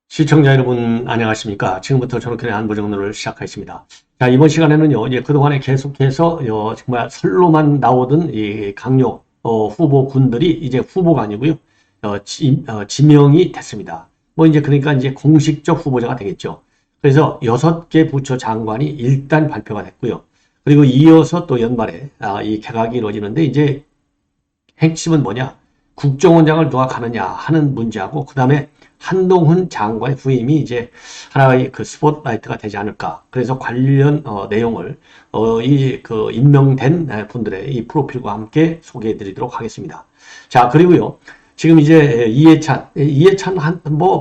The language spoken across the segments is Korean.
시청자 여러분 안녕하십니까. 지금부터 저렇게 안보정론을 시작하겠습니다. 자, 이번 시간에는요, 이제 그동안에 계속해서 정말 설로만 나오던 이 강요 후보군들이 이제 후보가 아니고요, 지명이 됐습니다. 뭐 이제 그러니까 이제 공식적 후보자가 되겠죠. 그래서 6개 부처 장관이 일단 발표가 됐고요. 그리고 이어서 또 연말에 이 개각이 이루어지는데, 이제 핵심은 뭐냐? 국정원장을 누가 가느냐 하는 문제하고, 그 다음에 한동훈 장관의 후임이 이제 하나의 그 스포트라이트가 되지 않을까. 그래서 관련 내용을 임명된 분들의 이 프로필과 함께 소개해 드리도록 하겠습니다. 자, 그리고요, 지금 이제 이해찬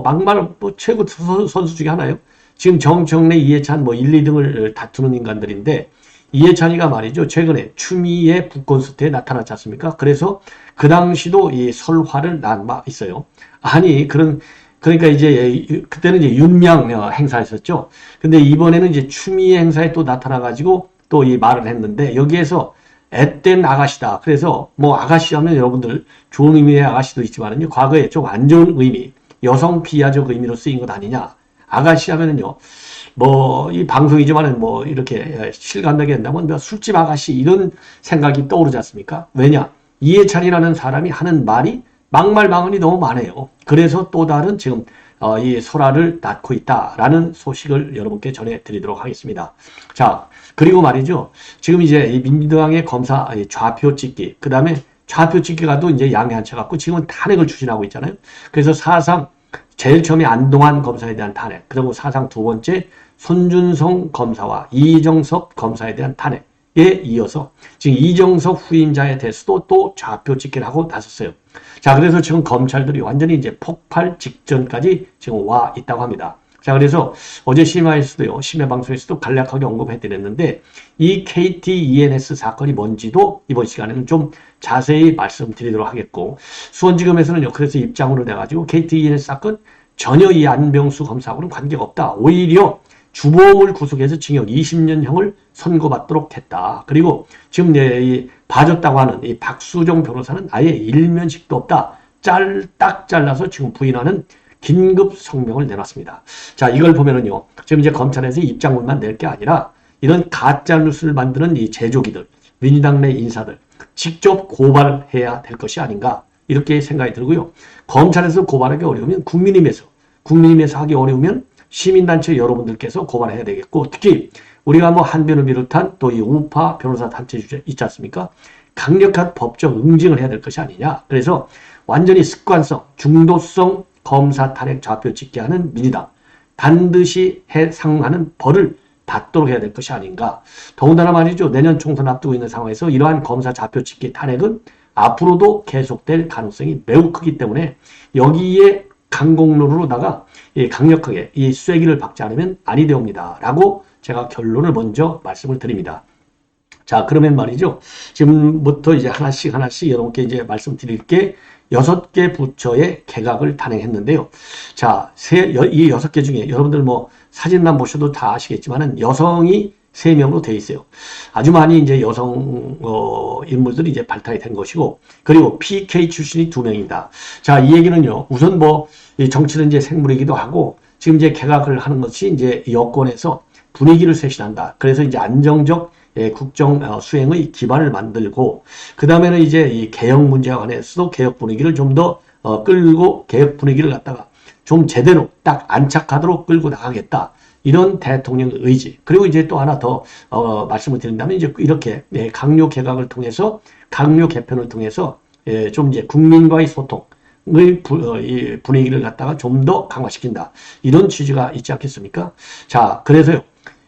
막말 최고 선수 중에 하나요. 지금 정청래, 이해찬 1, 2등을 다투는 인간들인데, 이해찬이가 말이죠, 최근에 추미애 북콘서트에 나타났지 않습니까? 그래서 그 당시도 이 설화를 난 바 있어요. 그러니까 이제 그때는 이제 윤명 행사였었죠. 근데 이번에는 이제 추미애 행사에 또 나타나가지고 또 이 말을 했는데, 여기에서 앳된 아가씨다. 그래서 뭐 아가씨 하면 여러분들 좋은 의미의 아가씨도 있지만은요, 과거에 좀 안 좋은 의미, 여성 비하적 의미로 쓰인 것 아니냐. 아가씨 하면은요, 이 방송이지만은 이렇게 실감나게 한다면 술집 아가씨 이런 생각이 떠오르지 않습니까? 왜냐? 이해찬이라는 사람이 하는 말이 막말망언이 너무 많아요. 그래서 또 다른 지금 이 설화를 낳고 있다라는 소식을 여러분께 전해드리도록 하겠습니다. 자, 그리고 말이죠. 지금 이제 이 민주당의 검사 좌표 찍기, 그 다음에 좌표 찍기가 또 이제 양에 한쳐갖고 지금은 탄핵을 추진하고 있잖아요. 그래서 사상 제일 처음에 안동환 검사에 대한 탄핵, 그리고 사상 두 번째 손준성 검사와 이정석 검사에 대한 탄핵에 이어서 지금 이정석 후임자에 대해서도 또 좌표 찍기를 하고 나섰어요. 자, 그래서 지금 검찰들이 완전히 이제 폭발 직전까지 지금 와 있다고 합니다. 자, 그래서 어제 심야 방송에서도 간략하게 언급해드렸는데, 이 KT-ENS 사건이 뭔지도 이번 시간에는 좀 자세히 말씀드리도록 하겠고, 수원지검에서는요, 그래서 입장으로 돼가지고 KT-ENS 사건 전혀 이 안병수 검사하고는 관계가 없다. 오히려 주범을 구속해서 징역 20년형을 선고받도록 했다. 그리고 지금 이 봐줬다고 하는 이 박수정 변호사는 아예 일면식도 없다. 딱 잘라서 지금 부인하는 긴급 성명을 내놨습니다. 자, 이걸 보면은요, 지금 이제 검찰에서 입장문만 낼 게 아니라 이런 가짜 뉴스를 만드는 이 제조기들, 민주당 내 인사들 직접 고발해야 될 것이 아닌가, 이렇게 생각이 들고요. 검찰에서 고발하기 어려우면 국민의힘에서 하기 어려우면 시민단체 여러분들께서 고발해야 되겠고, 특히 우리가 한변을 비롯한 또 이 우파 변호사 단체 있지 않습니까? 강력한 법적 응징을 해야 될 것이 아니냐. 그래서 완전히 습관성, 중도성 검사 탄핵 좌표 찍게 하는 민주당, 반드시 상응하는 벌을 받도록 해야 될 것이 아닌가. 더군다나 말이죠, 내년 총선 앞두고 있는 상황에서 이러한 검사 좌표 찍기 탄핵은 앞으로도 계속될 가능성이 매우 크기 때문에 여기에 강공로로다가 강력하게 이 쐐기를 박지 않으면 아니 되옵니다 라고 제가 결론을 먼저 말씀을 드립니다. 자, 그러면 말이죠, 지금부터 이제 하나씩 여러분께 이제 말씀드릴게, 6개 부처의 개각을 단행했는데요. 자, 이 6개 중에 여러분들 사진만 보셔도 다 아시겠지만은 여성이 3명으로 되어 있어요. 아주 많이 이제 여성 인물들이 이제 발탁이 된 것이고, 그리고 PK 출신이 2명입니다. 자, 이 얘기는요, 우선 이 정치는 이제 생물이기도 하고, 지금 이제 개각을 하는 것이 이제 여권에서 분위기를 쇄신한다. 그래서 이제 안정적 국정 수행의 기반을 만들고, 그 다음에는 이제 이 개혁 문제와 관해서도 개혁 분위기를 좀 더 끌고, 개혁 분위기를 갖다가 좀 제대로 딱 안착하도록 끌고 나가겠다. 이런 대통령의 의지. 그리고 이제 또 하나 더 말씀을 드린다면, 이제 이렇게 강요 개각을 통해서, 강요 개편을 통해서 좀 이제 국민과의 소통의 이 분위기를 갖다가 좀 더 강화시킨다. 이런 취지가 있지 않겠습니까? 자, 그래서요,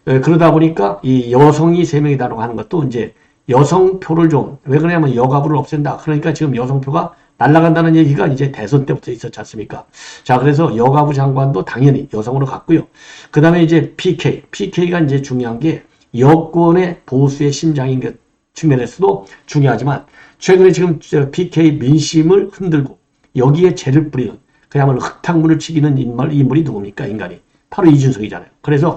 그러다 보니까 이 여성이 3명이다라고 하는 것도 이제 여성표를 왜 그러냐면 여가부를 없앤다. 그러니까 지금 여성표가 날아간다는 얘기가 이제 대선 때부터 있었지 않습니까? 자, 그래서 여가부 장관도 당연히 여성으로 갔고요. 그 다음에 이제 PK가 이제 중요한 게 여권의 보수의 심장인 것 측면에서도 중요하지만, 최근에 지금 PK 민심을 흔들고 여기에 죄를 뿌리는, 그야말로 흙탕물을 치기는 인물이 누굽니까? 인간이. 바로 이준석이잖아요. 그래서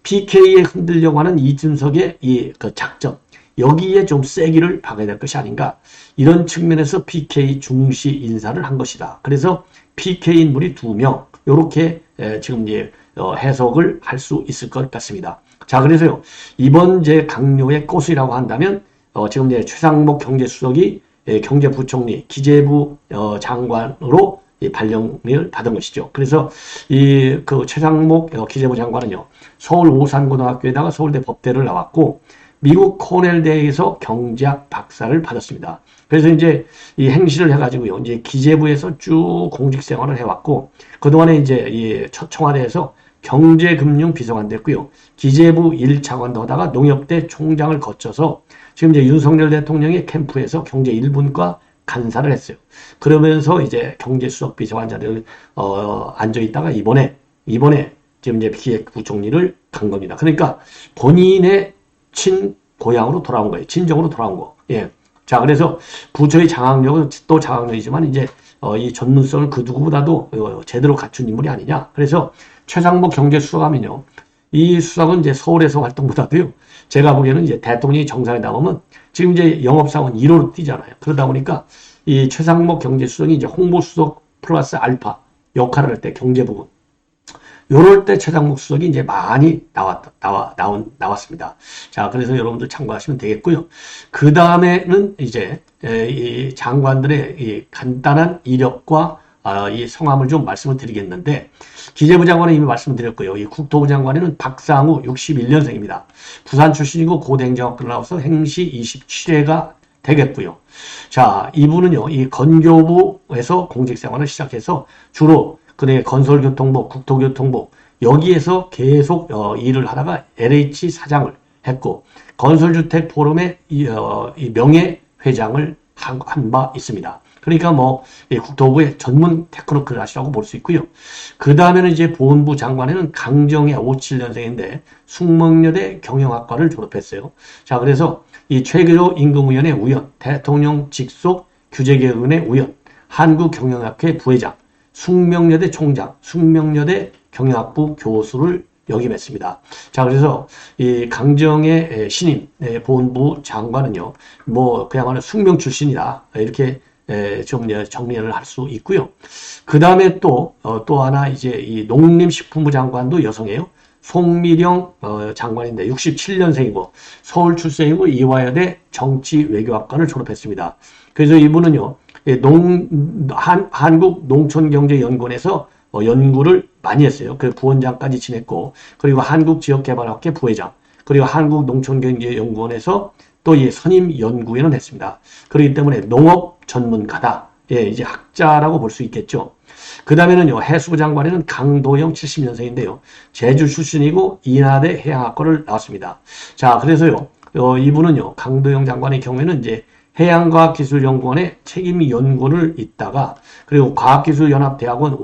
PK에 흔들려고 하는 이준석의 그 작전, 여기에 좀 세기를 박아야 될 것이 아닌가. 이런 측면에서 PK 중시 인사를 한 것이다. 그래서 PK 인물이 2명, 요렇게 지금 이제 해석을 할 수 있을 것 같습니다. 자, 그래서요, 이번 제 강요의 꽃이라고 한다면, 지금 이제 최상목 경제수석이 경제부총리, 기재부 장관으로 발령을 받은 것이죠. 그래서 그 최상목 기재부 장관은요, 서울 오산고등학교에다가 서울대 법대를 나왔고, 미국 코넬대에서 경제학 박사를 받았습니다. 그래서 이제 이 행시를 해가지고요, 이제 기재부에서 쭉 공직 생활을 해왔고, 그동안에 이제 이 청와대에서 경제금융비서관 됐고요, 기재부 1차관도 하다가 농협대 총장을 거쳐서 지금 이제 윤석열 대통령의 캠프에서 경제 1분과 간사를 했어요. 그러면서 이제 경제수석 비서관 자리를 앉아 있다가 이번에 지금 이제 기획부총리를 간 겁니다. 그러니까 본인의 친고향으로 돌아온 거예요. 친정으로 돌아온 거. 예. 자, 그래서 부처의 장악력은 또 장악력이지만 이제 이 전문성을 그 누구보다도 제대로 갖춘 인물이 아니냐. 그래서 최상목 경제수석하면요, 이 수석은 이제 서울에서 활동보다도요, 제가 보기에는 이제 대통령이 정상에 나오면 지금 이제 영업사원 1호로 뛰잖아요. 그러다 보니까 이 최상목 경제수석이 이제 홍보수석 플러스 알파 역할을 할 때 경제부분, 요럴 때 최상목 수석이 이제 많이 나왔습니다. 자, 그래서 여러분들 참고하시면 되겠고요. 그 다음에는 이제 이 장관들의 이 간단한 이력과 이 성함을 좀 말씀을 드리겠는데, 기재부 장관은 이미 말씀드렸고요. 이 국토부 장관에는 박상우 61년생입니다. 부산 출신이고 고대 행정학과를 나와서 행시 27회가 되겠고요. 자, 이분은요, 이 건교부에서 공직 생활을 시작해서 주로 그의 건설교통부, 국토교통부, 여기에서 계속 일을 하다가 LH 사장을 했고, 건설주택포럼의 이 명예회장을 한 바 있습니다. 그러니까 뭐 국토부의 전문 테크노크라시라고 볼 수 있고요. 그 다음에는 이제 보훈부 장관에는 강정혜 57년생인데 숙명여대 경영학과를 졸업했어요. 자, 그래서 이 최규호 임금위원회 위원, 대통령 직속 규제개혁위원회 위원, 한국경영학회 부회장, 숙명여대 총장, 숙명여대 경영학부 교수를 역임했습니다. 자, 그래서 이 강정의 신임 보훈부 장관은요, 뭐 그야말로 숙명 출신이다, 이렇게 좀 정리를 할 수 있고요. 그 다음에 또 하나 이제 이 농림식품부 장관도 여성이에요. 송미령 장관인데 67년생이고 서울 출생이고 이화여대 정치외교학과를 졸업했습니다. 그래서 이분은요, 한국농촌경제연구원에서 연구를 많이 했어요. 그 부원장까지 지냈고, 그리고 한국지역개발학회 부회장, 그리고 한국농촌경제연구원에서 또 이 선임연구위원을 했습니다. 그렇기 때문에 농업 전문가다. 예, 이제 학자라고 볼 수 있겠죠. 그 다음에는요, 해수부 장관에는 강도영 70년생인데요. 제주 출신이고 인하대 해양학과를 나왔습니다. 자, 그래서요, 이분은요, 강도영 장관의 경우에는 이제 해양과학기술연구원에 책임연구원을 있다가, 그리고 과학기술연합대학원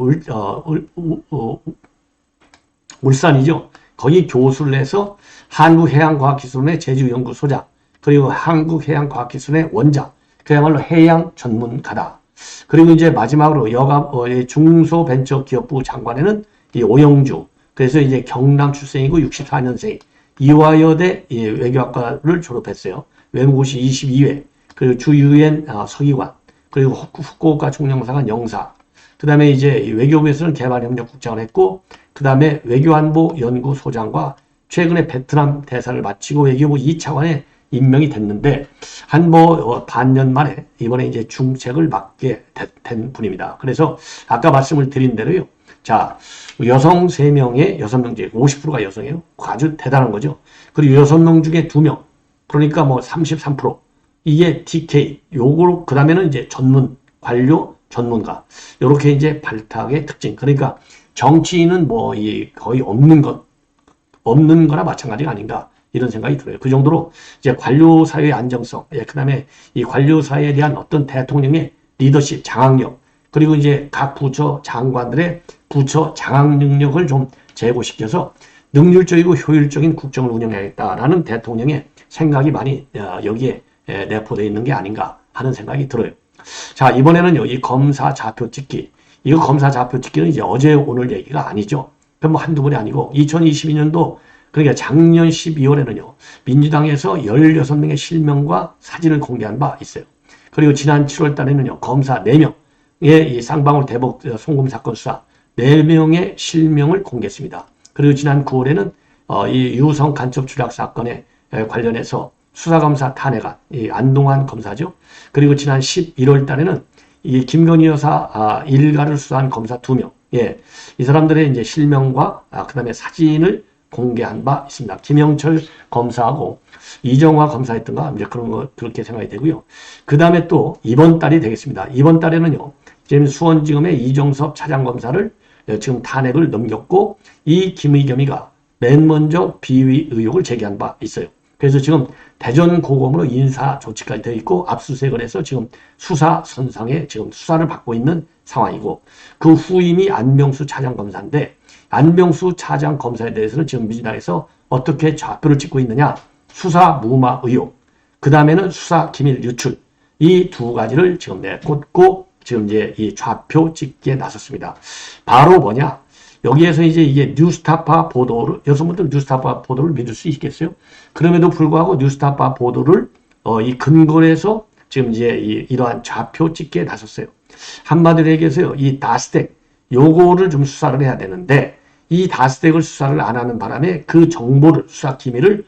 울산이죠. 거기 교수를 해서 한국해양과학기술원의 제주연구소장, 그리고 한국해양과학기술원의 원장, 그야말로 해양 전문가다. 그리고 이제 마지막으로 중소벤처기업부 장관에는 이 오영주, 그래서 이제 경남 출생이고 64년생, 이화여대 외교학과를 졸업했어요. 외무고시 22회, 그리고 주유엔 서기관, 그리고 후쿠오카 총영사관 영사, 그 다음에 이제 외교부에서는 개발협력국장을 했고, 그 다음에 외교안보 연구소장과 최근에 베트남 대사를 마치고 외교부 2차관에 임명이 됐는데, 한 반년 만에 이번에 이제 중책을 맡게 된 분입니다. 그래서 아까 말씀을 드린 대로요. 자, 여성 3명에 6명 중에 50%가 여성이에요. 아주 대단한 거죠. 그리고 6명 중에 2명. 그러니까 뭐 33%. 이게 TK. 요거로, 그 다음에는 이제 관료, 전문가. 요렇게 이제 발탁의 특징. 그러니까 정치인은 거의 없는 거나 마찬가지가 아닌가. 이런 생각이 들어요. 그 정도로 이제 관료 사회의 안정성, 그 다음에 이 관료 사회에 대한 어떤 대통령의 리더십, 장악력, 그리고 이제 각 부처 장관들의 부처 장악 능력을 좀 제고시켜서 능률적이고 효율적인 국정을 운영해야겠다라는 대통령의 생각이 많이 여기에 내포되어 있는 게 아닌가 하는 생각이 들어요. 자, 이번에는요, 이 검사 좌표 찍기. 이거 검사 좌표 찍기는 이제 어제 오늘 얘기가 아니죠. 뭐 한두 번이 아니고 2022년도 그러니까 작년 12월에는요. 민주당에서 16명의 실명과 사진을 공개한 바 있어요. 그리고 지난 7월 달에는요. 검사 4명의 이 쌍방울 대북 송금 사건 수사 4명의 실명을 공개했습니다. 그리고 지난 9월에는 이 유성 간첩 조작 사건에 관련해서 수사검사 탄핵안, 이 안동환 검사죠. 그리고 지난 11월 달에는 이 김건희 여사 일가를 수사한 검사 2명, 예, 이 사람들의 이제 실명과 그다음에 사진을 공개한 바 있습니다. 김영철 검사하고 이정화 검사였던가 이제 그런 거 그렇게 생각이 되고요. 그 다음에 또 이번 달이 되겠습니다. 이번 달에는요, 지금 수원지검의 이정섭 차장검사를 지금 탄핵을 넘겼고 이 김의겸이가 맨 먼저 비위 의혹을 제기한 바 있어요. 그래서 지금 대전고검으로 인사 조치까지 되어 있고 압수수색을 해서 지금 수사 선상에 지금 수사를 받고 있는 상황이고 그 후임이 안명수 차장검사인데 안명수 차장검사에 대해서는 지금 민주당에서 어떻게 좌표를 찍고 있느냐 수사 무마 의혹 그 다음에는 수사 기밀 유출 이 두 가지를 지금 내꽂고 지금 이제 이 좌표 찍기에 나섰습니다. 바로 뭐냐 여기에서 이제 이게 뉴스타파 보도를, 여러분들 뉴스타파 보도를 믿을 수 있겠어요? 그럼에도 불구하고 뉴스타파 보도를, 이 근거로 해서 지금 이제 이러한 좌표 찍기에 나섰어요. 한마디로 얘기해서요, 이 다스텍, 요거를 좀 수사를 해야 되는데, 이 다스텍을 수사를 안 하는 바람에 그 정보를, 수사 기밀을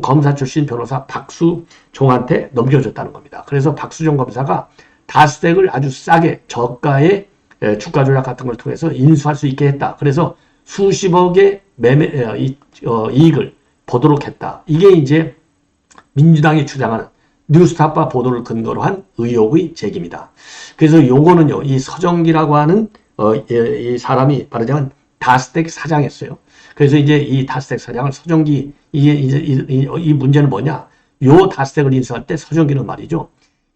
검사 출신 변호사 박수종한테 넘겨줬다는 겁니다. 그래서 박수종 검사가 다스텍을 아주 싸게, 저가에 주가 조작 같은 걸 통해서 인수할 수 있게 했다. 그래서 수십억의 이익을 보도록 했다. 이게 이제 민주당이 주장하는 뉴스타파 보도를 근거로 한 의혹의 제기입니다. 그래서 요거는요, 이 서정기라고 하는 이 사람이 말하자면 다스텍 사장이었어요. 그래서 이제 이 다스텍 사장을 서정기 이게 이제 이 문제는 뭐냐? 요 다스텍을 인수할 때 서정기는 말이죠.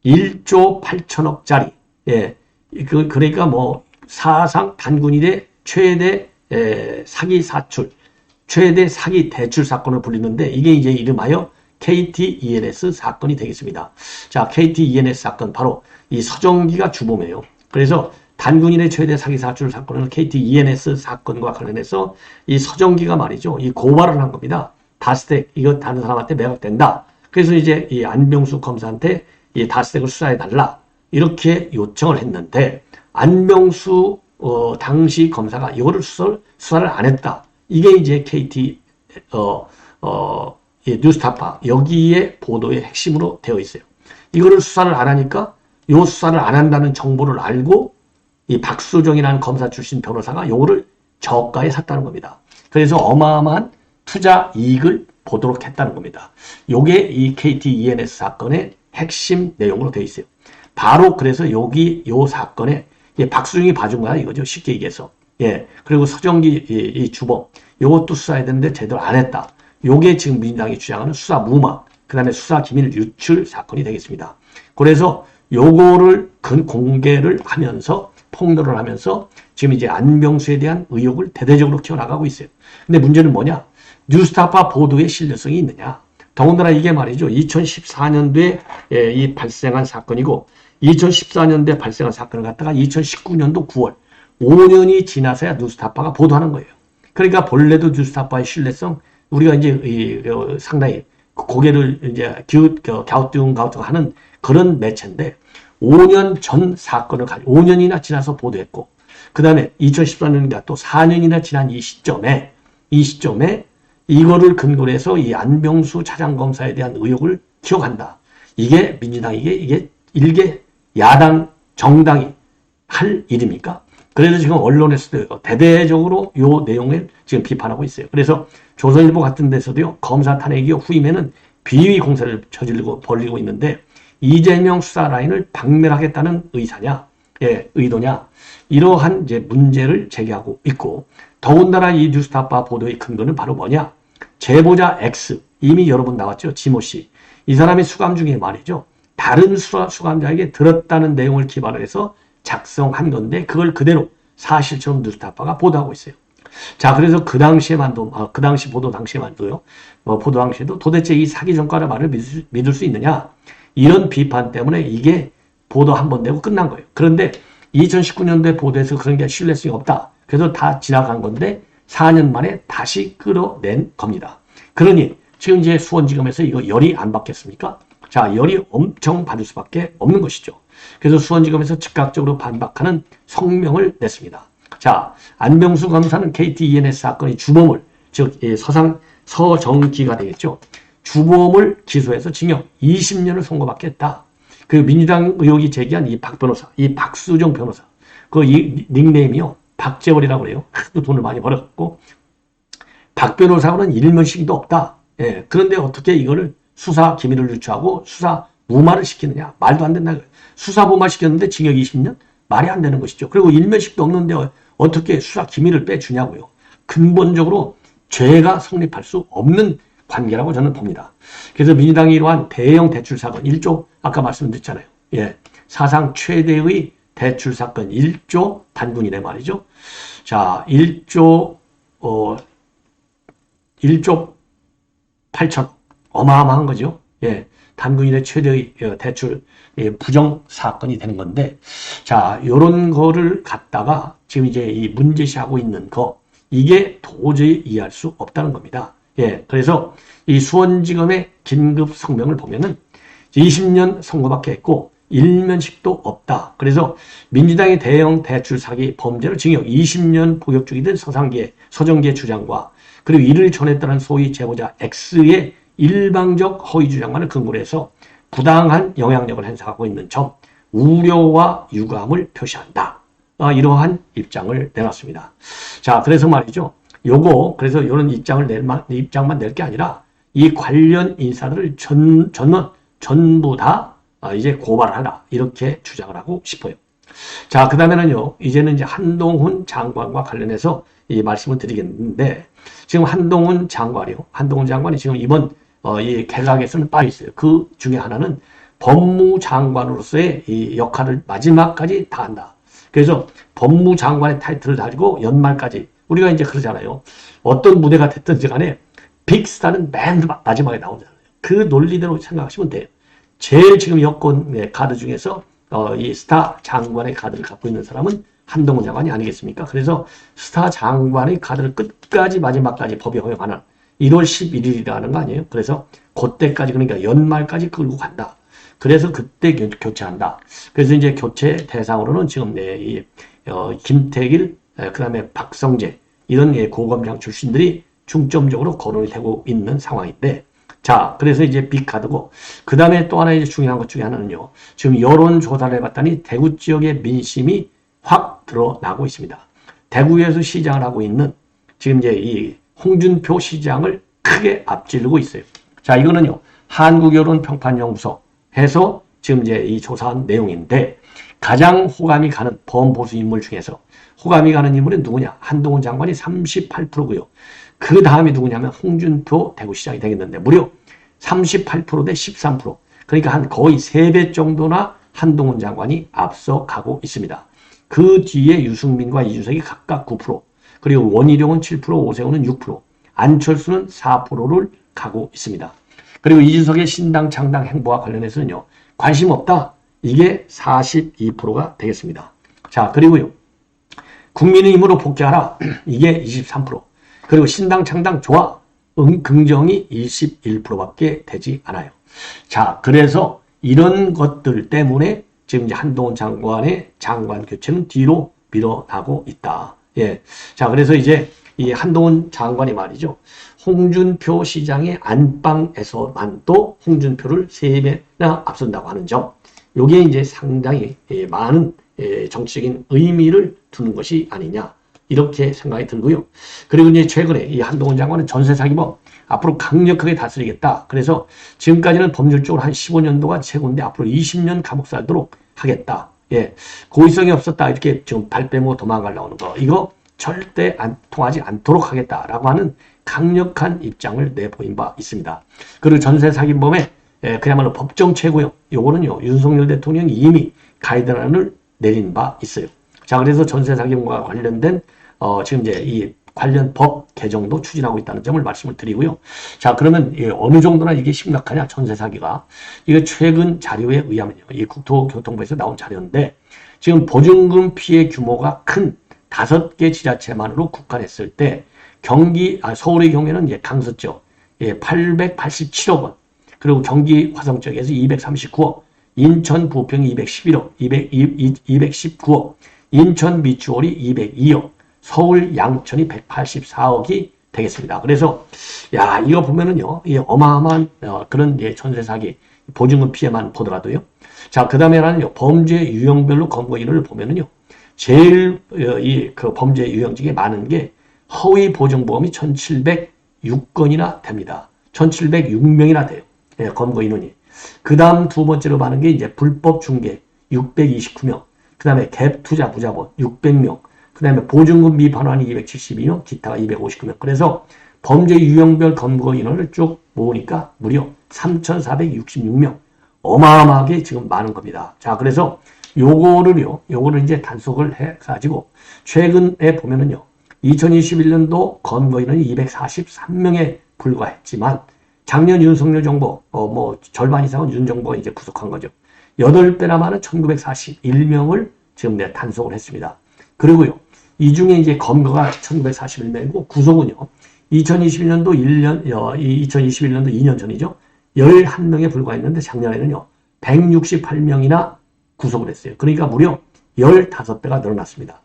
1조 8천억짜리 그러니까 뭐 사상 단군 이래 최대 사기 사출, 최대 사기 대출 사건을 불리는데 이게 이제 이름하여 KT-ENS 사건이 되겠습니다. 자, KT-ENS 사건 바로 이 서정기가 주범이에요. 그래서 단군 이래 최대 사기 사출 사건은 KT-ENS 사건과 관련해서 이 서정기가 말이죠. 이 고발을 한 겁니다. 다스텍 이거 다른 사람한테 매각된다. 그래서 이제 이 안병수 검사한테 이 다스텍을 수사해달라. 이렇게 요청을 했는데 안병수 당시 검사가 이거를 수사를 안 했다. 이게 이제 KT 뉴스타파 여기에 보도의 핵심으로 되어 있어요. 이거를 수사를 안 하니까 요 수사를 안 한다는 정보를 알고 이 박수종이라는 검사 출신 변호사가 요거를 저가에 샀다는 겁니다. 그래서 어마어마한 투자 이익을 보도록 했다는 겁니다. 요게 이 KT-ENS 사건의 핵심 내용으로 되어 있어요. 바로 그래서 여기 요 사건에 박수종이 봐준 거야 이거죠. 쉽게 얘기해서. 예. 그리고 서정기 이 주범 요것도 수사해야 되는데 제대로 안 했다. 요게 지금 민주당이 주장하는 수사 무마 그 다음에 수사 기밀 유출 사건이 되겠습니다. 그래서 요거를 공개를 하면서 폭로를 하면서 지금 이제 안병수에 대한 의혹을 대대적으로 키워나가고 있어요. 근데 문제는 뭐냐? 뉴스타파 보도의 신뢰성이 있느냐? 더군다나 이게 말이죠. 2014년도에 이 발생한 사건이고 2014년도에 발생한 사건을 갖다가 2019년도 9월 5년이 지나서야 뉴스타파가 보도하는 거예요. 그러니까 본래도 뉴스타파의 신뢰성 우리가 이제 상당히 고개를 이제 갸우뚱하는 그런 매체인데 5년 전 사건을 가지고 5년이나 지나서 보도했고 그 다음에 2014년인가 또 4년이나 지난 이 시점에 이거를 근거로 해서 이 안병수 차장검사에 대한 의혹을 키워간다. 이게 민주당에게 이게 일개 야당 정당이 할 일입니까? 그래서 지금 언론에서도 대대적으로 요 내용을 지금 비판하고 있어요. 그래서 조선일보 같은 데서도요, 검사 탄핵 이후 후임에는 비위 공세를 벌이고 있는데 이재명 수사 라인을 박멸하겠다는 의도냐? 이러한 이제 문제를 제기하고 있고 더군다나 이 뉴스타파 보도의 근거는 바로 뭐냐? 제보자 X 이미 여러 번 나왔죠. 지모 씨. 이 사람이 수감 중에 말이죠. 다른 수감자에게 들었다는 내용을 기반으로 해서 작성한 건데 그걸 그대로 사실처럼 뉴스타파가 보도하고 있어요. 자, 그래서 그 당시에만도 그 당시 보도 당시에만도요. 보도 당시에도 도대체 이 사기 전과의 말을 믿을 수 있느냐? 이런 비판 때문에 이게 보도 한 번 내고 끝난 거예요. 그런데 2019년도에 보도해서 그런 게 신뢰성이 없다. 그래서 다 지나간 건데 4년 만에 다시 끌어낸 겁니다. 그러니 지금 이제 수원지검에서 이거 열이 안 받겠습니까? 자, 열이 엄청 받을 수밖에 없는 것이죠. 그래서 수원지검에서 즉각적으로 반박하는 성명을 냈습니다. 자, 안병수 검사는 KT ENS 사건의 주범을, 즉 서정기가 되겠죠. 주범을 기소해서 징역 20년을 선고받겠다. 그 민주당 의혹이 제기한 이 박 변호사, 이 박수정 변호사, 그 이 닉네임이요, 박재벌이라고 그래요. 하도 돈을 많이 벌어갖고 박 변호사는 일면식도 없다. 예, 그런데 어떻게 이거를 수사 기밀을 유추하고 수사 무마를 시키느냐? 말도 안 된다. 수사 무마 시켰는데 징역 20년? 말이 안 되는 것이죠. 그리고 일면식도 없는데 어떻게 수사 기밀을 빼주냐고요. 근본적으로 죄가 성립할 수 없는 관계라고 저는 봅니다. 그래서 민주당이 이러한 대형 대출 사건 1조, 아까 말씀드렸잖아요. 예, 사상 최대의 대출 사건 1조 단군이네 말이죠. 자, 1조 8천, 어마어마한 거죠. 예, 단군인의 최대의 대출 부정 사건이 되는 건데, 자, 요런 거를 갖다가 지금 이제 이 문제시하고 있는 거, 이게 도저히 이해할 수 없다는 겁니다. 예, 그래서 이 수원지검의 긴급 성명을 보면은 20년 선고받게 했고 일면식도 없다. 그래서 민주당의 대형 대출 사기 범죄로 징역 20년 복역 중이 된 서정기의 주장과 그리고 이를 전했다는 소위 제보자 X의 일방적 허위 주장만을 근거로 해서 부당한 영향력을 행사하고 있는 점 우려와 유감을 표시한다. 이러한 입장을 내놨습니다. 자, 그래서 말이죠. 그래서 이런 입장만 낼 게 아니라 이 관련 인사들을 전부 다 이제 고발하라. 이렇게 주장을 하고 싶어요. 자, 그 다음에는요, 이제는 이제 한동훈 장관과 관련해서 이 말씀을 드리겠는데, 지금 한동훈 장관이 지금 이번 이 갤락에서는 빠져 있어요. 그 중에 하나는 법무장관으로서의 이 역할을 마지막까지 다 한다. 그래서 법무장관의 타이틀을 가지고 연말까지, 우리가 이제 그러잖아요. 어떤 무대가 됐든지 간에 빅스타는 맨 마지막에 나오잖아요. 그 논리대로 생각하시면 돼요. 제일 지금 여권 카드 중에서 이 스타 장관의 카드를 갖고 있는 사람은 한동훈 장관이 아니겠습니까? 그래서 스타 장관의 카드를 끝까지 마지막까지 법이 허용하는 1월 11일이라는 거 아니에요? 그래서 그때까지, 그러니까 연말까지 끌고 간다. 그래서 그때 교체한다. 그래서 이제 교체 대상으로는 지금 김태길, 그 다음에 박성재, 이런 고검장 출신들이 중점적으로 거론이 되고 있는 상황인데, 자, 그래서 이제 빅카드고, 그 다음에 또 하나 이제 중요한 것 중에 하나는요, 지금 여론조사를 해봤더니 대구 지역의 민심이 확 드러나고 있습니다. 대구에서 시장을 하고 있는 지금 이제 이 홍준표 시장을 크게 앞지르고 있어요. 자, 이거는요, 한국여론평판연구소 해서 지금 이제 이 조사한 내용인데, 가장 호감이 가는 범보수 인물 중에서 호감이 가는 인물은 누구냐? 한동훈 장관이 38%고요. 그 다음이 누구냐면 홍준표 대구시장이 되겠는데 무려 38% 대 13%. 그러니까 한 거의 3배 정도나 한동훈 장관이 앞서가고 있습니다. 그 뒤에 유승민과 이준석이 각각 9%, 그리고 원희룡은 7%, 오세훈은 6%, 안철수는 4%를 가고 있습니다. 그리고 이준석의 신당 창당 행보와 관련해서는요, 관심 없다. 이게 42%가 되겠습니다. 자, 그리고요, 국민의힘으로 복귀하라. 이게 23%. 그리고 신당 창당 좋아. 긍정이 21%밖에 되지 않아요. 자, 그래서 이런 것들 때문에 지금 이제 한동훈 장관의 장관 교체는 뒤로 밀어나고 있다. 예. 자, 그래서 이제 이 한동훈 장관이 말이죠. 홍준표 시장의 안방에서만도 홍준표를 3배나 앞선다고 하는 점. 요게 이제 상당히 많은 정치적인 의미를 두는 것이 아니냐. 이렇게 생각이 들고요. 그리고 이제 최근에 이 한동훈 장관은 전세 사기범 앞으로 강력하게 다스리겠다. 그래서 지금까지는 법률적으로 한 15년도가 최고인데 앞으로 20년 감옥 살도록 하겠다. 예, 고의성이 없었다. 이렇게 지금 발 빼고 도망갈 나오는 거. 이거 절대 통하지 않도록 하겠다라고 하는 강력한 입장을 내보인 바 있습니다. 그리고 전세 사기범의 그야말로 법정 최고형. 요거는요, 윤석열 대통령이 이미 가이드라인을 내린 바 있어요. 자, 그래서 전세 사기범과 관련된 지금 이제 이 관련 법 개정도 추진하고 있다는 점을 말씀을 드리고요. 자, 그러면 어느 정도나 이게 심각하냐, 전세 사기가. 이거 최근 자료에 의하면요, 이 국토교통부에서 나온 자료인데, 지금 보증금 피해 규모가 큰 5개 지자체만으로 국한했을 때 서울의 경우에는 이제 강서 쪽, 887억 원. 그리고 경기 화성 쪽에서 239억. 인천 부평이 211억, 219억. 인천 미추홀이 202억. 서울 양천이 184억이 되겠습니다. 그래서, 야, 이거 보면은요, 이 어마어마한, 그런, 전세 사기, 보증금 피해만 보더라도요. 자, 그 다음에는요, 범죄 유형별로 검거 인원을 보면은요, 제일, 그 범죄 유형 중에 많은 게 허위 보증보험이 1706건이나 됩니다. 1706명이나 돼요. 예, 검거 인원이. 그 다음 두 번째로 많은 게 이제 불법 중개 629명. 그 다음에 갭 투자 부자본 600명. 그 다음에 보증금 미반환이 272명, 기타가 259명. 그래서 범죄 유형별 검거 인원을 쭉 모으니까 무려 3,466명. 어마어마하게 지금 많은 겁니다. 자, 그래서 요거를 이제 단속을 해가지고 최근에 보면은요, 2021년도 검거 인원이 243명에 불과했지만 작년 윤석열 정부, 절반 이상은 윤 정부가 이제 구속한 거죠. 8배나 많은 1941명을 지금 단속을 했습니다. 그리고요, 이 중에 이제 검거가 1941명이고 구속은요, 2021년도 2년 전이죠. 11명에 불과했는데 작년에는요, 168명이나 구속을 했어요. 그러니까 무려 15배가 늘어났습니다.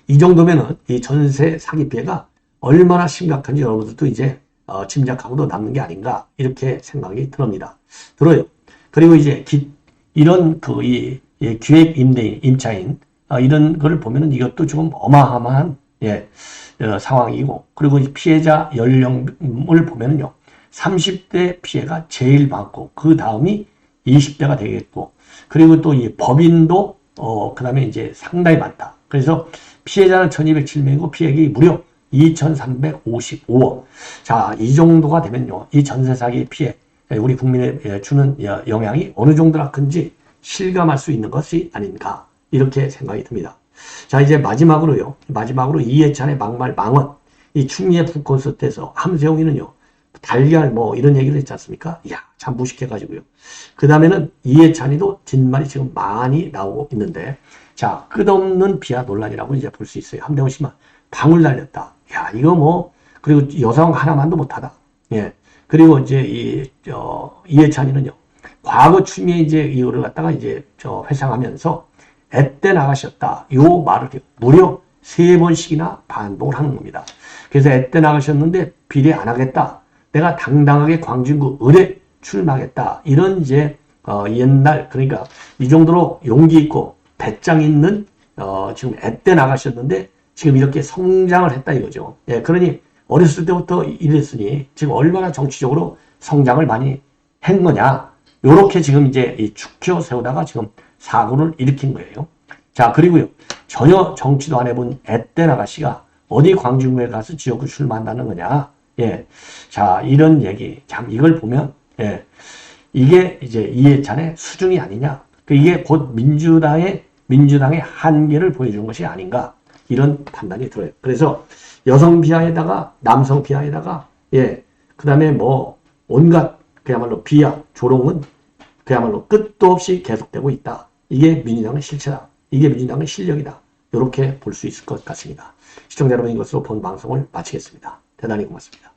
이 정도면은 이 전세 사기 피해가 얼마나 심각한지 여러분들도 이제 짐작하고도 남는 게 아닌가 이렇게 생각이 들어요. 그리고 이제 이런 기획 임차인 이런 거를 보면은 이것도 좀 어마어마한 상황이고, 그리고 피해자 연령을 보면은요, 30대 피해가 제일 많고 그 다음이 20대가 되겠고, 그리고 또 이 법인도 그 다음에 이제 상당히 많다. 그래서 피해자는 1207명이고 피해액이 무려 2,355억. 자, 이 정도가 되면요, 이 전세 사기 피해 우리 국민에 주는 영향이 어느 정도나 큰지 실감할 수 있는 것이 아닌가 이렇게 생각이 듭니다. 자, 이제 마지막으로 이해찬의 막말 망언, 이 충리의 북콘서트에서 함세용이는요, 달걀 이런 얘기를 했지 않습니까? 이야, 참 무식해가지고요. 그 다음에는 이해찬이도 진말이 지금 많이 나오고 있는데, 자, 끝없는 비하 논란이라고 이제 볼 수 있어요. 함대원 씨만 방울 날렸다. 야, 이거 그리고 여성 하나만도 못하다. 예. 그리고 이제 이해찬이는요, 과거 추미애 이거를 갖다가 회상하면서 앳돼 나가셨다. 요 말을 무려 3번씩이나 반복을 하는 겁니다. 그래서 앳돼 나가셨는데 비례 안 하겠다. 내가 당당하게 광진구 을에 출마하겠다. 이런 옛날, 그러니까 이 정도로 용기 있고 배짱 있는 지금 앳돼 나가셨는데 지금 이렇게 성장을 했다 이거죠. 예, 그러니 어렸을 때부터 이랬으니 지금 얼마나 정치적으로 성장을 많이 한 거냐. 요렇게 지금 이 축켜 세우다가 지금 사고를 일으킨 거예요. 자, 그리고요, 전혀 정치도 안 해본 앳된 아가씨가 어디 광진구에 가서 지역구 출마한다는 거냐. 예. 자, 이런 얘기. 참, 이걸 보면, 예. 이게 이제 이해찬의 수중이 아니냐. 이게 곧 민주당의 한계를 보여준 것이 아닌가. 이런 판단이 들어요. 그래서 여성 비하에다가 남성 비하에다가, 예. 그 다음에 온갖 그야말로 비하, 조롱은 그야말로 끝도 없이 계속되고 있다. 이게 민주당의 실체다. 이게 민주당의 실력이다. 이렇게 볼 수 있을 것 같습니다. 시청자 여러분, 이것으로 본 방송을 마치겠습니다. 대단히 고맙습니다.